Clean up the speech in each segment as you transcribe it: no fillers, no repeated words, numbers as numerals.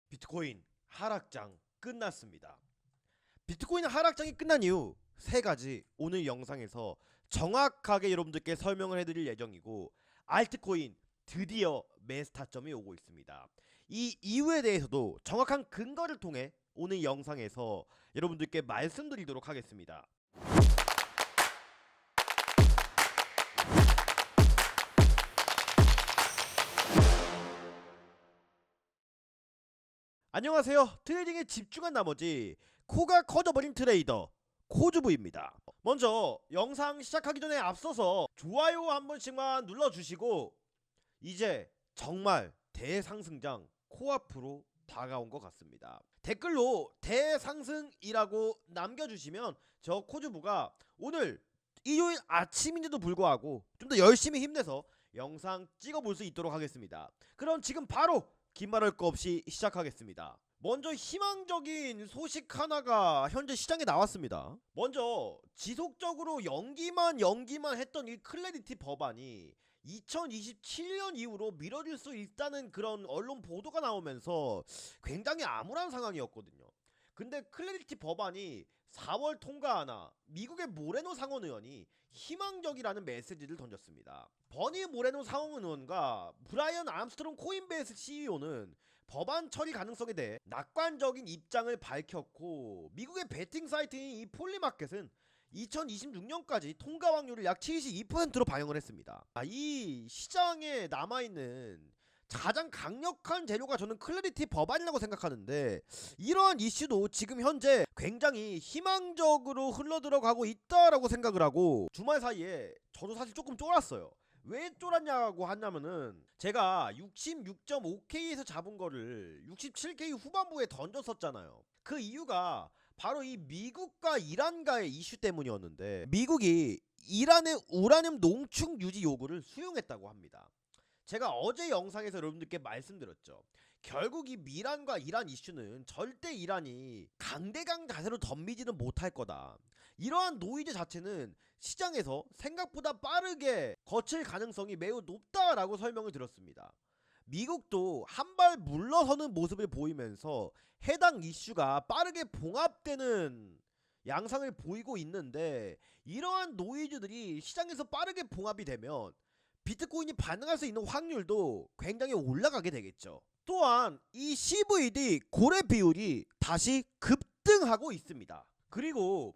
비트코인 하락장 끝났습니다. 비트코인 하락장이 끝난 이유 세 가지 오늘 영상에서 정확하게 여러분들께 설명을 해드릴 예정이고, 알트코인 드디어 매스타점이 오고 있습니다. 이 이유에 대해서도 정확한 근거를 통해 오늘 영상에서 여러분들께 말씀드리도록 하겠습니다. 안녕하세요. 트레이딩에 집중한 나머지 코가 커져버린 트레이더 코주부입니다. 먼저 영상 시작하기 전에 앞서서 좋아요 한 번씩만 눌러주시고, 이제 정말 대상승장 코앞으로 다가온 것 같습니다. 댓글로 대상승이라고 남겨주시면 저 코주부가 오늘 일요일 아침인데도 불구하고 좀 더 열심히 힘내서 영상 찍어볼 수 있도록 하겠습니다. 그럼 지금 바로 긴 말 할 거 없이 시작하겠습니다. 먼저 희망적인 소식 하나가 현재 시장에 나왔습니다. 먼저 지속적으로 연기만 했던 이 클래리티 법안이 2027년 이후로 미뤄질 수 있다는 그런 언론 보도가 나오면서 굉장히 암울한 상황이었거든요. 근데 클래리티 법안이 4월 통과하나 미국의 모레노 상원 의원이 희망적이라는 메시지를 던졌습니다. 버니 모레노 상원 의원과 브라이언 암스트롱 코인베이스 CEO는 법안 처리 가능성에 대해 낙관적인 입장을 밝혔고, 미국의 베팅 사이트인 이 폴리마켓은 2026년까지 통과 확률을 약 72%로 반영을 했습니다. 이 시장에 남아있는 가장 강력한 재료가 저는 클래리티 법안이라고 생각하는데, 이러한 이슈도 지금 현재 굉장히 희망적으로 흘러들어가고 있다라고 생각을 하고, 주말 사이에 저도 사실 조금 쫄았어요. 왜 쫄았냐고 하냐면은 제가 66.5K에서 잡은 거를 67K 후반부에 던졌었잖아요. 그 이유가 바로 이 미국과 이란과의 이슈 때문이었는데, 미국이 이란의 우라늄 농축 유지 요구를 수용했다고 합니다. 제가 어제 영상에서 여러분들께 말씀드렸죠. 결국 이 미란과 이란 이슈는 절대 이란이 강대강 자세로 덤비지는 못할 거다. 이러한 노이즈 자체는 시장에서 생각보다 빠르게 거칠 가능성이 매우 높다라고 설명을 드렸습니다. 미국도 한 발 물러서는 모습을 보이면서 해당 이슈가 빠르게 봉합되는 양상을 보이고 있는데, 이러한 노이즈들이 시장에서 빠르게 봉합이 되면 비트코인이 반응할 수 있는 확률도 굉장히 올라가게 되겠죠. 또한 이 CVD 고래 비율이 다시 급등하고 있습니다. 그리고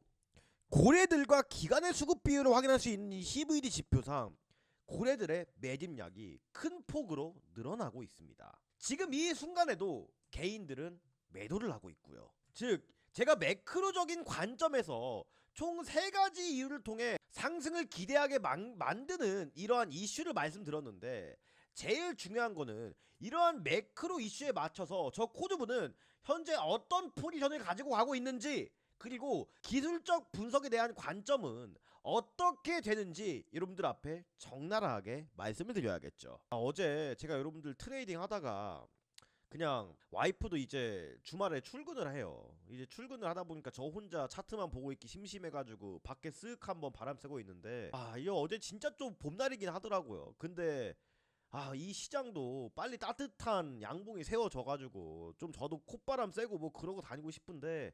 고래들과 기관의 수급 비율을 확인할 수 있는 이 CVD 지표상 고래들의 매집량이 큰 폭으로 늘어나고 있습니다. 지금 이 순간에도 개인들은 매도를 하고 있고요. 즉 제가 매크로적인 관점에서 총 3가지 이유를 통해 상승을 기대하게 만드는 이러한 이슈를 말씀드렸는데, 제일 중요한 거는 이러한 매크로 이슈에 맞춰서 저 코드부는 현재 어떤 포지션을 가지고 가고 있는지, 그리고 기술적 분석에 대한 관점은 어떻게 되는지 여러분들 앞에 적나라하게 말씀을 드려야겠죠. 어제 제가 여러분들 트레이딩 하다가 그냥 와이프도 이제 주말에 출근을 해요. 이제 출근을 하다 보니까 저 혼자 차트만 보고 있기 심심해가지고 밖에 쓱 한번 바람 쐬고 있는데, 이거 어제 진짜 좀 봄날이긴 하더라고요. 근데 이 시장도 빨리 따뜻한 양봉이 세워져가지고 좀 저도 콧바람 쐬고 뭐 그러고 다니고 싶은데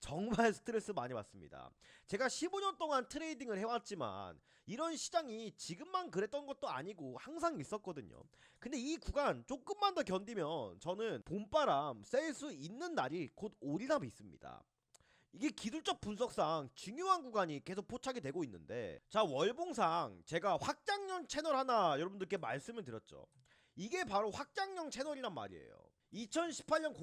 정말 스트레스 많이 받습니다. 제가 15년 동안 트레이딩을 해왔지만 이런 시장이 지금만 그랬던 것도 아니고 항상 있었거든요. 근데 이 구간 조금만 더 견디면 저는 봄바람 쐴 수 있는 날이 곧 오리라고 있습니다. 이게 기술적 분석상 중요한 구간이 계속 포착이 되고 있는데, 자, 월봉상 제가 확장형 채널 하나 여러분들께 말씀을 드렸죠. 이게 바로 확장형 채널이란 말이에요. 2018년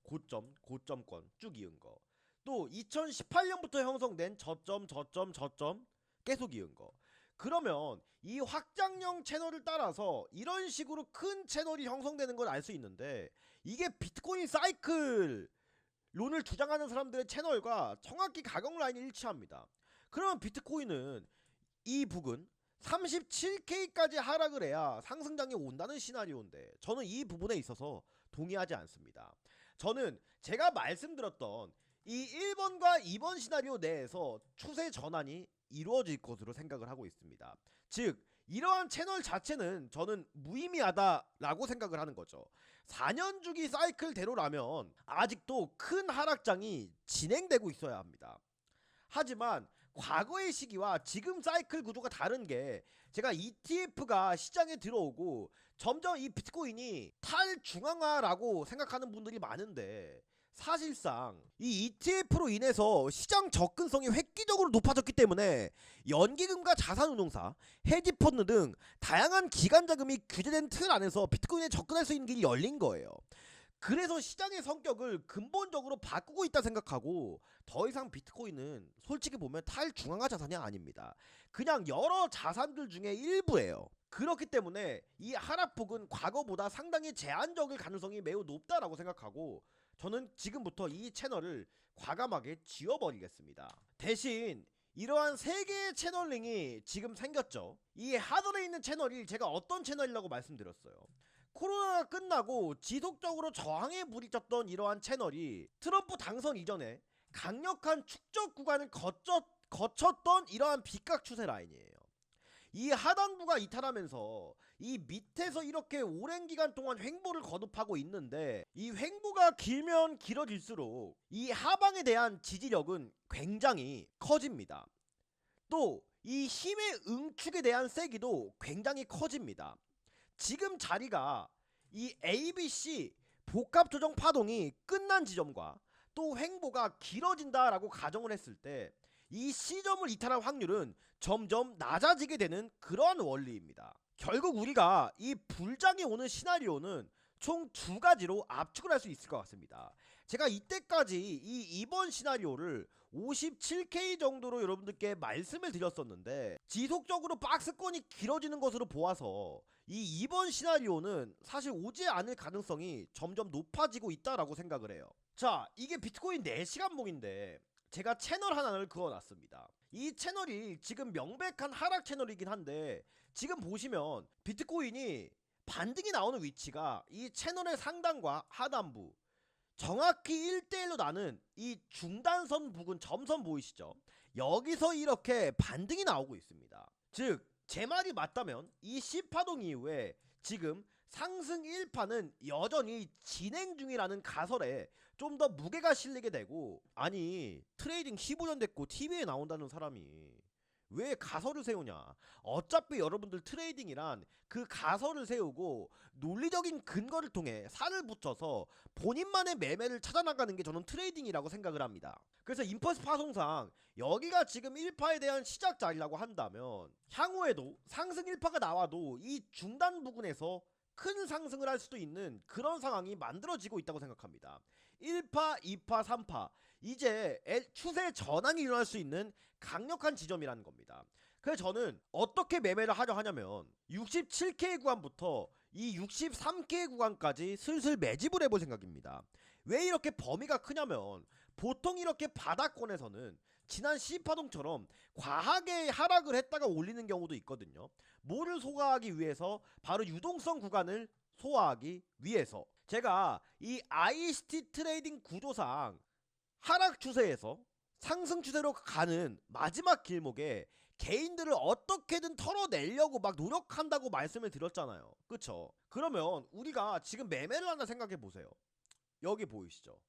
고점권 쭉 이은 거, 또 2018년부터 형성된 저점 계속 이은 거. 그러면 이 확장형 채널을 따라서 이런 식으로 큰 채널이 형성되는 걸 알 수 있는데, 이게 비트코인 사이클 론을 주장하는 사람들의 채널과 정확히 가격 라인이 일치합니다. 그러면 비트코인은 이 부근 37K까지 하락을 해야 상승장이 온다는 시나리오인데, 저는 이 부분에 있어서 동의하지 않습니다. 저는 제가 말씀드렸던 이 1번과 2번 시나리오 내에서 추세 전환이 이루어질 것으로 생각을 하고 있습니다. 즉 이러한 채널 자체는 저는 무의미하다라고 생각을 하는 거죠. 4년 주기 사이클대로라면 아직도 큰 하락장이 진행되고 있어야 합니다. 하지만 과거의 시기와 지금 사이클 구조가 다른 게, 제가 ETF가 시장에 들어오고 점점 이 비트코인이 탈중앙화라고 생각하는 분들이 많은데, 사실상 이 ETF로 인해서 시장 접근성이 획기적으로 높아졌기 때문에 연기금과 자산운용사, 헤지펀드 등 다양한 기관 자금이 규제된 틀 안에서 비트코인에 접근할 수 있는 길이 열린 거예요. 그래서 시장의 성격을 근본적으로 바꾸고 있다 생각하고, 더 이상 비트코인은 솔직히 보면 탈중앙화 자산이 아닙니다. 그냥 여러 자산들 중에 일부예요. 그렇기 때문에 이 하락폭은 과거보다 상당히 제한적일 가능성이 매우 높다라고 생각하고, 저는 지금부터 이 채널을 과감하게 지워버리겠습니다. 대신 이러한 3개의 채널링이 지금 생겼죠. 이 하단에 있는 채널이 제가 어떤 채널이라고 말씀드렸어요. 코로나가 끝나고 지속적으로 저항에 부딪혔던 이러한 채널이 트럼프 당선 이전에 강력한 축적 구간을 거쳤던 이러한 빗각 추세 라인이에요. 이 하단부가 이탈하면서 이 밑에서 이렇게 오랜 기간 동안 횡보를 거듭하고 있는데, 이 횡보가 길면 길어질수록 이 하방에 대한 지지력은 굉장히 커집니다. 또 이 힘의 응축에 대한 세기도 굉장히 커집니다. 지금 자리가 이 ABC 복합조정 파동이 끝난 지점과 또 횡보가 길어진다라고 가정을 했을 때, 이 시점을 이탈할 확률은 점점 낮아지게 되는 그러한 원리입니다. 결국 우리가 이 불장이 오는 시나리오는 총 2가지로 압축을 할 수 있을 것 같습니다. 제가 이때까지 이번 시나리오를 57K 정도로 여러분들께 말씀을 드렸었는데, 지속적으로 박스권이 길어지는 것으로 보아서 이번 시나리오는 사실 오지 않을 가능성이 점점 높아지고 있다라고 생각을 해요. 자, 이게 비트코인 4시간 봉인데 제가 채널 하나를 그어놨습니다. 이 채널이 지금 명백한 하락 채널이긴 한데, 지금 보시면 비트코인이 반등이 나오는 위치가 이 채널의 상단과 하단부 정확히 1대1로 나는 이 중단선 부근 점선 보이시죠? 여기서 이렇게 반등이 나오고 있습니다. 즉 제 말이 맞다면 이 C파동 이후에 지금 상승 1파는 여전히 진행 중이라는 가설에 좀 더 무게가 실리게 되고, 아니 트레이딩 15년 됐고 TV에 나온다는 사람이 왜 가설을 세우냐. 어차피 여러분들 트레이딩이란 그 가설을 세우고 논리적인 근거를 통해 살을 붙여서 본인만의 매매를 찾아나가는 게 저는 트레이딩이라고 생각을 합니다. 그래서 임펄스 파송상 여기가 지금 1파에 대한 시작 자리라고 한다면, 향후에도 상승 1파가 나와도 이 중단 부근에서 큰 상승을 할 수도 있는 그런 상황이 만들어지고 있다고 생각합니다. 1파, 2파, 3파 이제 추세 전환이 일어날 수 있는 강력한 지점이라는 겁니다. 그래서 저는 어떻게 매매를 하려 하냐면 67K 구간부터 이 63K 구간까지 슬슬 매집을 해볼 생각입니다. 왜 이렇게 범위가 크냐면, 보통 이렇게 바닥권에서는 지난 C파동처럼 과하게 하락을 했다가 올리는 경우도 있거든요. 뭐를 소화하기 위해서? 바로 유동성 구간을 소화하기 위해서. 제가 이 ICT 트레이딩 구조상 하락 추세에서 상승 추세로 가는 마지막 길목에 개인들을 어떻게든 털어내려고 막 노력한다고 말씀을 드렸잖아요. 그쵸? 그러면 우리가 지금 매매를 한다 생각해 보세요. 여기 보이시죠?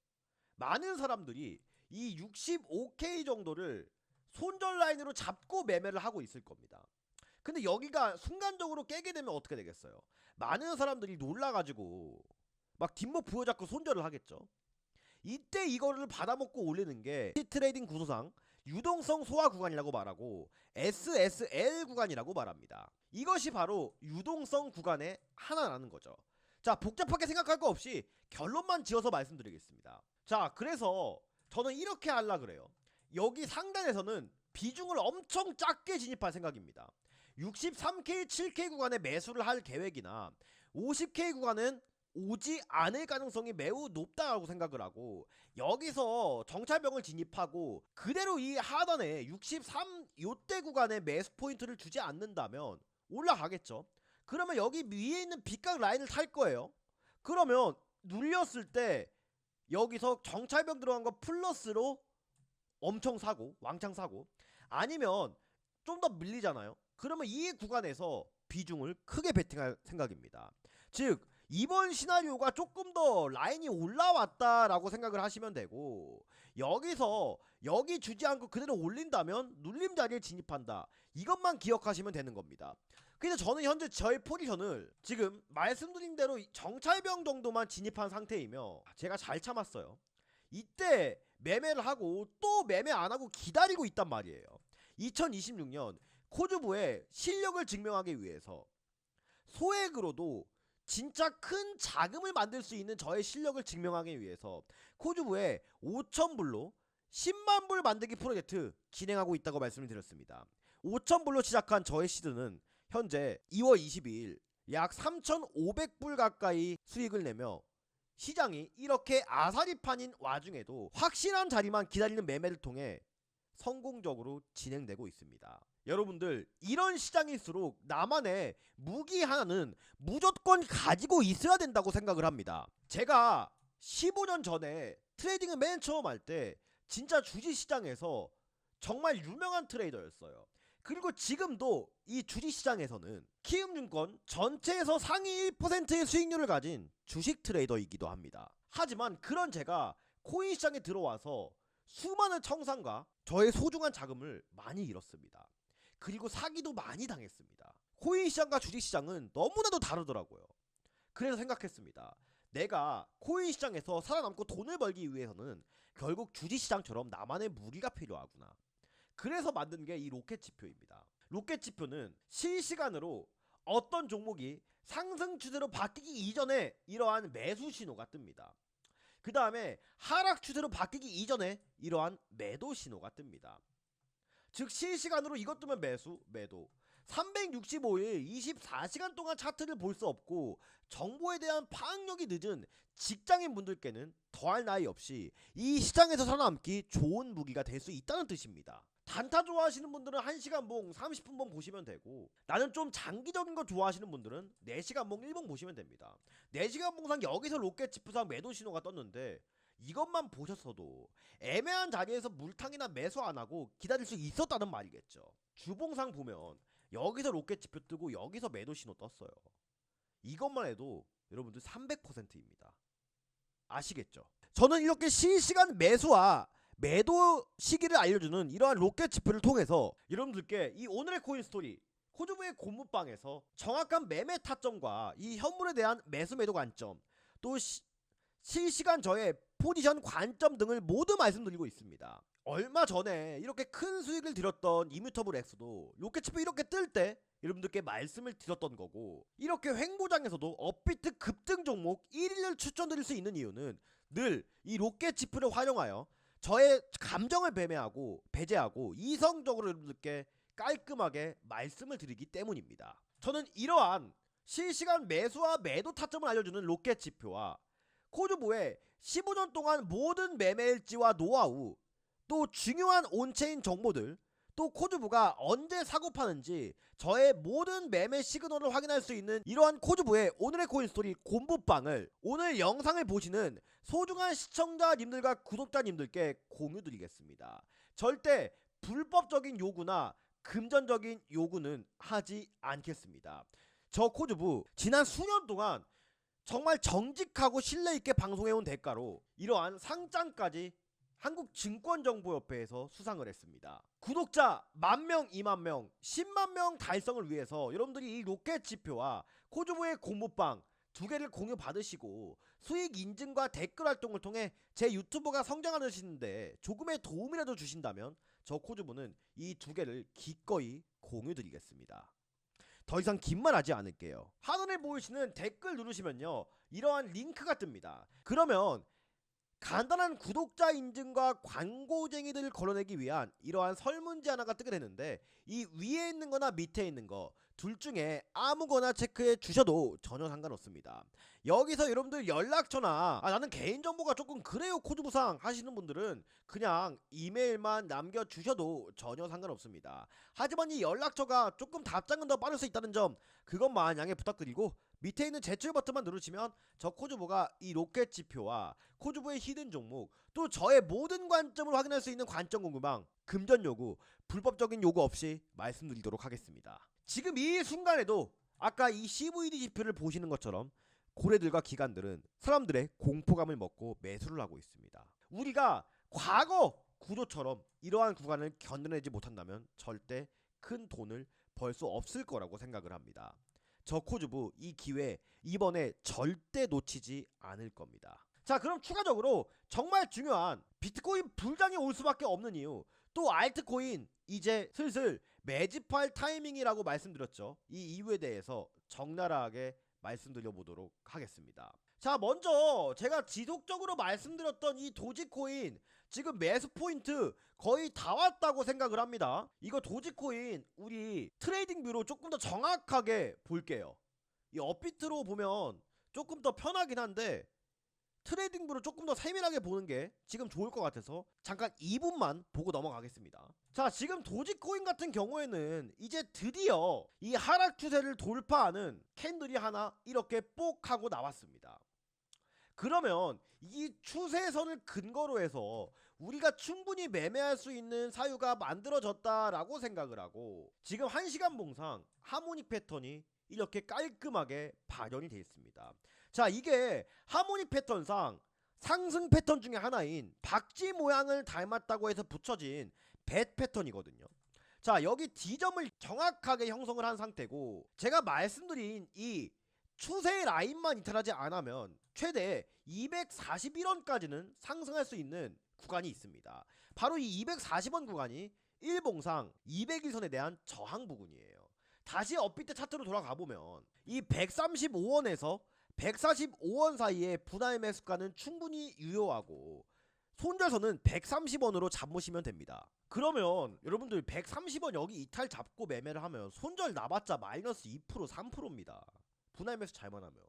많은 사람들이 이 65K 정도를 손절 라인으로 잡고 매매를 하고 있을 겁니다. 근데 여기가 순간적으로 깨게 되면 어떻게 되겠어요? 많은 사람들이 놀라가지고 막 뒷목 부여잡고 손절을 하겠죠. 이때 이거를 받아먹고 올리는 게 트레이딩 구조상 유동성 소화 구간이라고 말하고 SSL 구간이라고 말합니다. 이것이 바로 유동성 구간의 하나라는 거죠. 자, 복잡하게 생각할 거 없이 결론만 지어서 말씀드리겠습니다. 자, 그래서 저는 이렇게 하려 그래요. 여기 상단에서는 비중을 엄청 작게 진입할 생각입니다. 63K, 7K 구간에 매수를 할 계획이나 50K 구간은 오지 않을 가능성이 매우 높다고 생각을 하고, 여기서 정찰병을 진입하고 그대로 이 하단에 63 요때 구간에 매수 포인트를 주지 않는다면 올라가겠죠. 그러면 여기 위에 있는 빗각 라인을 탈 거예요. 그러면 눌렸을 때 여기서 정찰병 들어간 거 플러스로 엄청 사고 왕창 사고, 아니면 좀 더 밀리잖아요. 그러면 이 구간에서 비중을 크게 베팅할 생각입니다. 즉 이번 시나리오가 조금 더 라인이 올라왔다라고 생각을 하시면 되고, 여기서 여기 주지 않고 그대로 올린다면 눌림 자리에 진입한다, 이것만 기억하시면 되는 겁니다. 그래서 저는 현재 저의 포지션을 지금 말씀드린 대로 정찰병 정도만 진입한 상태이며 제가 잘 참았어요. 이때 매매를 하고 또 매매 안하고 기다리고 있단 말이에요. 2026년 코주부의 실력을 증명하기 위해서 소액으로도 진짜 큰 자금을 만들 수 있는 저의 실력을 증명하기 위해서 코주부에 5,000불로 10만불 만들기 프로젝트 진행하고 있다고 말씀을 드렸습니다. 5,000불로 시작한 저의 시드는 현재 2월 22일 약 3,500불 가까이 수익을 내며 시장이 이렇게 아사리판인 와중에도 확실한 자리만 기다리는 매매를 통해 성공적으로 진행되고 있습니다. 여러분들, 이런 시장일수록 나만의 무기 하나는 무조건 가지고 있어야 된다고 생각을 합니다. 제가 15년 전에 트레이딩을 맨 처음 할 때 진짜 주식시장에서 정말 유명한 트레이더였어요. 그리고 지금도 이 주식시장에서는 키움증권 전체에서 상위 1%의 수익률을 가진 주식 트레이더이기도 합니다. 하지만 그런 제가 코인시장에 들어와서 수많은 청산과 저의 소중한 자금을 많이 잃었습니다. 그리고 사기도 많이 당했습니다. 코인시장과 주식시장은 너무나도 다르더라고요. 그래서 생각했습니다. 내가 코인시장에서 살아남고 돈을 벌기 위해서는 결국 주식시장처럼 나만의 무기가 필요하구나. 그래서 만든 게 이 로켓지표입니다. 로켓지표는 실시간으로 어떤 종목이 상승 추세로 바뀌기 이전에 이러한 매수 신호가 뜹니다. 그 다음에 하락 추세로 바뀌기 이전에 이러한 매도 신호가 뜹니다. 즉 실시간으로 이것 뜨면 매수, 매도. 365일 24시간 동안 차트를 볼 수 없고 정보에 대한 파악력이 늦은 직장인 분들께는 더할 나위 없이 이 시장에서 살아남기 좋은 무기가 될 수 있다는 뜻입니다. 단타 좋아하시는 분들은 1시간 봉 30분 봉 보시면 되고, 나는 좀 장기적인 거 좋아하시는 분들은 4시간 봉 1봉 보시면 됩니다. 4시간 봉상 여기서 로켓지표상 매도 신호가 떴는데 이것만 보셨어도 애매한 자리에서 물탕이나 매수 안하고 기다릴 수 있었다는 말이겠죠. 주봉상 보면 여기서 로켓지표 뜨고 여기서 매도 신호 떴어요. 이것만 해도 여러분들 300%입니다. 아시겠죠? 저는 이렇게 실시간 매수와 매도 시기를 알려주는 이러한 로켓지표를 통해서 여러분들께 이 오늘의 코인 스토리 코주부의 고무방에서 정확한 매매 타점과 이 현물에 대한 매수 매도 관점, 또 실시간 저의 포지션 관점 등을 모두 말씀드리고 있습니다. 얼마 전에 이렇게 큰 수익을 들였던 이뮤터블 X도 로켓지표 이렇게 뜰 때 여러분들께 말씀을 드렸던 거고, 이렇게 횡보장에서도 업비트 급등 종목 1위를 추천드릴 수 있는 이유는 늘 이 로켓지표를 활용하여 저의 감정을 배제하고 이성적으로 여러분들께 깔끔하게 말씀을 드리기 때문입니다. 저는 이러한 실시간 매수와 매도 타점을 알려주는 로켓지표와 코주부의 15년 동안 모든 매매 일지와 노하우, 또 중요한 온체인 정보들, 또 코주부가 언제 사고 파는지 저의 모든 매매 시그널을 확인할 수 있는 이러한 코주부의 오늘의 코인스토리 곰부방을 오늘 영상을 보시는 소중한 시청자님들과 구독자님들께 공유드리겠습니다. 절대 불법적인 요구나 금전적인 요구는 하지 않겠습니다. 저 코주부 지난 수년 동안 정말 정직하고 신뢰있게 방송해온 대가로 이러한 상장까지 한국증권정보협회에서 수상을 했습니다. 구독자 10,000명, 20,000명, 100,000명 달성을 위해서 여러분들이 이 로켓지표와 코주부의 공부방 두 개를 공유 받으시고 수익 인증과 댓글 활동을 통해 제 유튜브가 성장하시는데 조금의 도움이라도 주신다면 저 코주부는 이 두 개를 기꺼이 공유 드리겠습니다. 더 이상 긴 말 하지 않을게요. 하단에 보이시는 댓글 누르시면요, 이러한 링크가 뜹니다. 그러면 간단한 구독자 인증과 광고쟁이들을 걸러내기 위한 이러한 설문지 하나가 뜨게 되는데, 이 위에 있는 거나 밑에 있는 거 둘 중에 아무거나 체크해 주셔도 전혀 상관없습니다. 여기서 여러분들 연락처나 나는 개인정보가 조금 그래요 코주부상 하시는 분들은 그냥 이메일만 남겨주셔도 전혀 상관없습니다. 하지만 이 연락처가 조금 답장은 더 빠를 수 있다는 점, 그것만 양해 부탁드리고 밑에 있는 제출 버튼만 누르시면 저 코주부가 이 로켓지표와 코주부의 히든 종목, 또 저의 모든 관점을 확인할 수 있는 관점 공유방, 금전 요구, 불법적인 요구 없이 말씀드리도록 하겠습니다. 지금 이 순간에도 아까 이 CVD 지표를 보시는 것처럼 고래들과 기관들은 사람들의 공포감을 먹고 매수를 하고 있습니다. 우리가 과거 구조처럼 이러한 구간을 견뎌내지 못한다면 절대 큰 돈을 벌 수 없을 거라고 생각을 합니다. 저코주부 이 기회 이번에 절대 놓치지 않을 겁니다. 자, 그럼 추가적으로 정말 중요한 비트코인 불장이 올 수밖에 없는 이유, 또 알트코인 이제 슬슬 매집할 타이밍이라고 말씀드렸죠. 이 이유에 대해서 적나라하게 말씀드려 보도록 하겠습니다. 자, 먼저 제가 지속적으로 말씀드렸던 이 도지코인 지금 매수 포인트 거의 다 왔다고 생각을 합니다. 이거 도지코인 우리 트레이딩 뷰로 조금 더 정확하게 볼게요. 이 업비트로 보면 조금 더 편하긴 한데 트레이딩 뷰로 조금 더 세밀하게 보는 게 지금 좋을 것 같아서 잠깐 2분만 보고 넘어가겠습니다. 자, 지금 도지코인 같은 경우에는 이제 드디어 이 하락 추세를 돌파하는 캔들이 하나 이렇게 뽁 하고 나왔습니다. 그러면 이 추세선을 근거로 해서 우리가 충분히 매매할 수 있는 사유가 만들어졌다라고 생각을 하고, 지금 1시간 봉상 하모닉 패턴이 이렇게 깔끔하게 발현이 되어 있습니다. 자, 이게 하모닉 패턴상 상승 패턴 중에 하나인 박쥐 모양을 닮았다고 해서 붙여진 뱃 패턴이거든요. 자, 여기 D점을 정확하게 형성을 한 상태고, 제가 말씀드린 이 추세 라인만 이탈하지 않으면 최대 241원까지는 상승할 수 있는 구간이 있습니다. 바로 이 240원 구간이 일봉상 200일선에 대한 저항 부근이에요. 다시 업비트 차트로 돌아가 보면 이 135원에서 145원 사이의 분할 매수가는 충분히 유효하고, 손절선은 130원으로 잡으시면 됩니다. 그러면 여러분들 130원 여기 이탈 잡고 매매를 하면 손절 나봤자 마이너스 2% 3%입니다. 분할 매수 잘만 하면.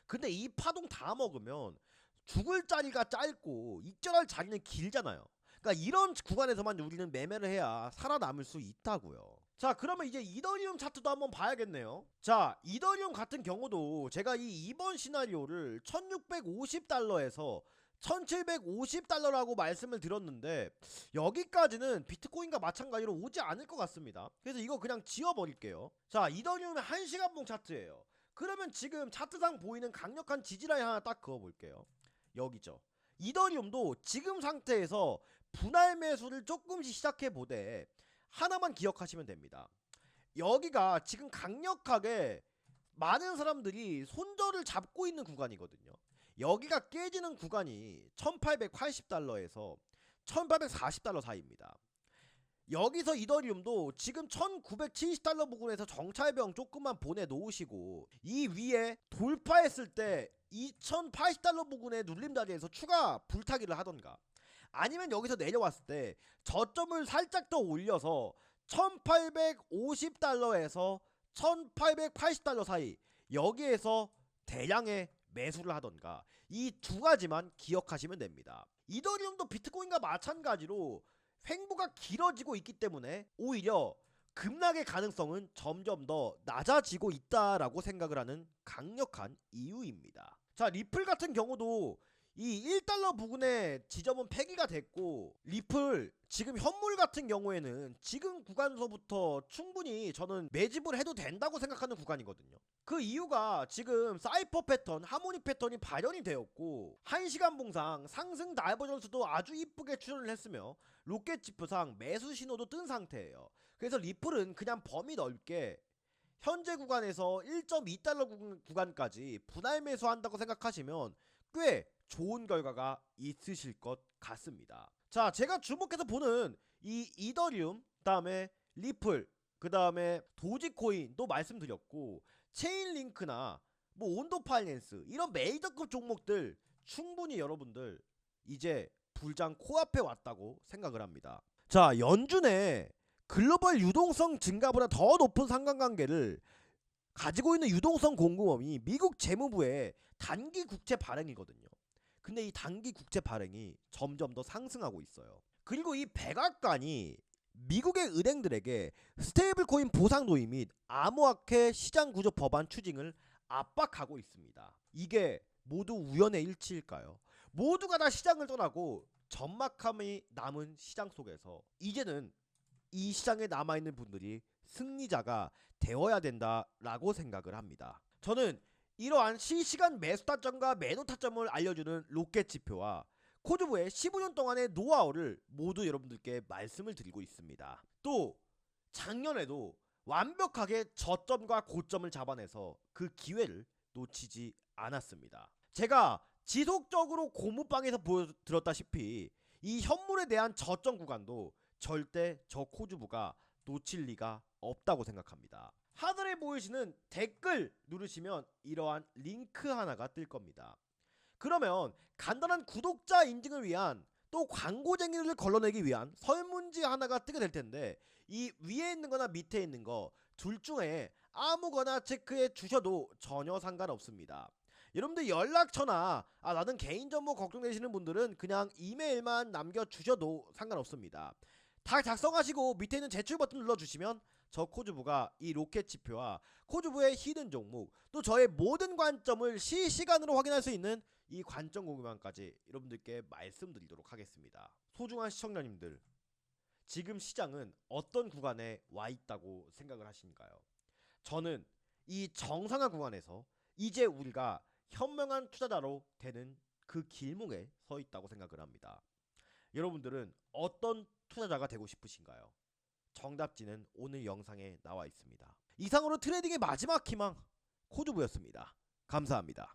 근데 이 파동 다 먹으면 죽을 자리가 짧고 익절할 자리는 길잖아요. 그러니까 이런 구간에서만 우리는 매매를 해야 살아남을 수 있다고요. 자, 그러면 이제 이더리움 차트도 한번 봐야겠네요. 자, 이더리움 같은 경우도 제가 이 2번 시나리오를 1650달러에서 1750달러라고 말씀을 드렸는데 여기까지는 비트코인과 마찬가지로 오지 않을 것 같습니다. 그래서 이거 그냥 지워버릴게요. 자, 이더리움의 1시간봉 차트예요. 그러면 지금 차트상 보이는 강력한 지지라인 하나 딱 그어볼게요. 여기죠. 이더리움도 지금 상태에서 분할 매수를 조금씩 시작해보되 하나만 기억하시면 됩니다. 여기가 지금 강력하게 많은 사람들이 손절을 잡고 있는 구간이거든요. 여기가 깨지는 구간이 1880달러에서 1840달러 사이입니다. 여기서 이더리움도 지금 1970달러 부근에서 정찰병 조금만 보내놓으시고 이 위에 돌파했을 때 2080달러 부근의 눌림 자리에서 추가 불타기를 하던가, 아니면 여기서 내려왔을 때 저점을 살짝 더 올려서 1850달러에서 1880달러 사이 여기에서 대량의 매수를 하던가, 이 두 가지만 기억하시면 됩니다. 이더리움도 비트코인과 마찬가지로 횡보가 길어지고 있기 때문에 오히려 급락의 가능성은 점점 더 낮아지고 있다라고 생각을 하는 강력한 이유입니다. 자, 리플 같은 경우도 이 1달러 부근의 지점은 폐기가 됐고, 리플 지금 현물 같은 경우에는 지금 구간서부터 충분히 저는 매집을 해도 된다고 생각하는 구간이거든요. 그 이유가 지금 사이퍼 패턴, 하모닉 패턴이 발현이 되었고, 1시간 봉상 상승 다이버전스도 아주 이쁘게 출현을 했으며 로켓 지표상 매수 신호도 뜬 상태예요. 그래서 리플은 그냥 범위 넓게 현재 구간에서 1.2달러 구간까지 분할 매수한다고 생각하시면 꽤 좋은 결과가 있으실 것 같습니다. 자, 제가 주목해서 보는 이 이더리움, 그 다음에 리플, 그 다음에 도지코인도 말씀드렸고, 체인링크나 뭐 온도 파이낸스 이런 메이저급 종목들 충분히 여러분들 이제 불장 코앞에 왔다고 생각을 합니다. 자, 연준의 글로벌 유동성 증가보다 더 높은 상관관계를 가지고 있는 유동성 공급원이 미국 재무부의 단기 국채 발행이거든요. 근데 이 단기 국채 발행이 점점 더 상승하고 있어요. 그리고 이 백악관이 미국의 은행들에게 스테이블 코인 보상 도입 및 암호화폐 시장 구조 법안 추진을 압박하고 있습니다. 이게 모두 우연의 일치일까요? 모두가 다 시장을 떠나고 적막함이 남은 시장 속에서 이제는 이 시장에 남아있는 분들이 승리자가 되어야 된다라고 생각을 합니다. 저는 이러한 실시간 매수 타점과 매도 타점을 알려주는 로켓 지표와 코주부의 15년 동안의 노하우를 모두 여러분들께 말씀을 드리고 있습니다. 또 작년에도 완벽하게 저점과 고점을 잡아내서 그 기회를 놓치지 않았습니다. 제가 지속적으로 고무방에서 보여드렸다시피 이 현물에 대한 저점 구간도 절대 저 코주부가 놓칠 리가 없다고 생각합니다. 하단에 보이시는 댓글 누르시면 이러한 링크 하나가 뜰 겁니다. 그러면 간단한 구독자 인증을 위한 또 광고쟁이를 걸러내기 위한 설문지 하나가 뜨게 될 텐데 이 위에 있는 거나 밑에 있는 거 둘 중에 아무거나 체크해 주셔도 전혀 상관없습니다. 여러분들 연락처나 나는 개인정보 걱정되시는 분들은 그냥 이메일만 남겨주셔도 상관없습니다. 다 작성하시고 밑에 있는 제출 버튼 눌러주시면 저 코주부가 이 로켓 지표와 코주부의 히든 종목 또 저의 모든 관점을 실시간으로 확인할 수 있는 이 관점 공유만까지 여러분들께 말씀드리도록 하겠습니다. 소중한 시청자님들, 지금 시장은 어떤 구간에 와 있다고 생각을 하시는가요? 저는 이 정상화 구간에서 이제 우리가 현명한 투자자로 되는 그 길목에 서 있다고 생각을 합니다. 여러분들은 어떤 투자자가 되고 싶으신가요? 정답지는 오늘 영상에 나와 있습니다. 이상으로 트레이딩의 마지막 희망 코주부였습니다. 감사합니다.